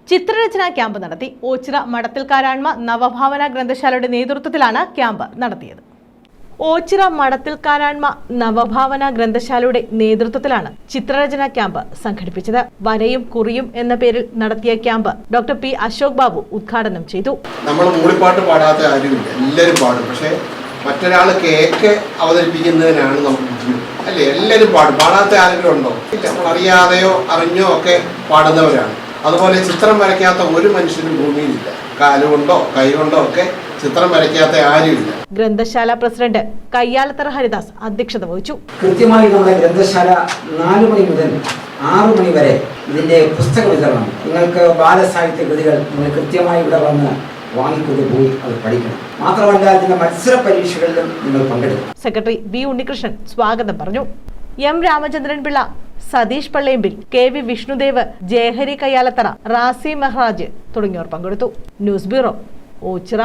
ചിത്രരചനാ camp നടത്തി. ഓച്ചിറ മടത്തിൽക്കാരാൺമ നവഭാവന ഗ്രന്ഥശാലയുടെ നേതൃത്വത്തിലാണ് camp നടത്തിയത്. ഓച്ചിറ മടത്തിൽക്കാരാൺമ നവഭാവന ഗ്രന്ഥശാലയുടെ നേതൃത്വത്തിലാണ് ചിത്രരചനാ ക്യാമ്പ് സംഘടിപ്പിച്ചത്. വരയും കുറിയും എന്ന പേരിൽ നടത്തിയ camp doctor P Ashok Babu ഉദ്ഘാടനം ചെയ്തു. നമ്മൾ മൂളിപ്പാട്ട് പാടാത്ത ആരുമില്ല, എല്ലാവരും പാടും. പക്ഷേ മറ്റൊരാൾ കേക്ക് അവതരിപ്പിക്കുന്നതിനാണ് നമുക്ക് ബുദ്ധിമുട്ട് അല്ലേ? എല്ലാവരും പാടും. പാടാത്ത ആരെങ്കിലും ഉണ്ടോ? നമ്മൾ അറിയാതെയോ അറിഞ്ഞോ ഒക്കെ പാടുന്നവരാണ്. അതുപോലെ ചിത്രം വരയ്ക്കാത്ത ഒരു മനുഷ്യനും ഭൂമിയിലില്ല. കാലുകൊണ്ടോ കൈകൊണ്ടോ ഒക്കെ ചിത്രം വരയ്ക്കാത്ത ആരുമില്ല. ഗ്രന്ഥശാല പ്രസിഡന്റ് കയ്യാലത്തറ ഹരിദാസ് അധ്യക്ഷത വഹിച്ചു. കൃത്യമായി നമ്മുടെ ഗ്രന്ഥശാല 4 മണി മുതൽ 6 മണി വരെ ഇതിന്റെ പുസ്തക വിതരണം. നിങ്ങൾക്ക് ബാലസാഹിത്യ കൃതികൾ നിങ്ങൾ കൃത്യമായി ഇവിടെ വന്ന് വാങ്ങിക്കൊണ്ട് പോയി അത് പഠിക്കണം. മാത്രമല്ല ഇതിന്റെ മത്സര പരീക്ഷകളിലും നിങ്ങൾ പങ്കെടുക്കും. സെക്രട്ടറി ബി ഉണ്ണികൃഷ്ണൻ സ്വാഗതം പറഞ്ഞു. M Ramachandran Pillai, Satheesh Pallembil, K V Vishnudev, Jayahari Kayyalathara, Razi Mehraj തുടങ്ങിയവർ പങ്കെടുത്തു. News bureau, Ochira.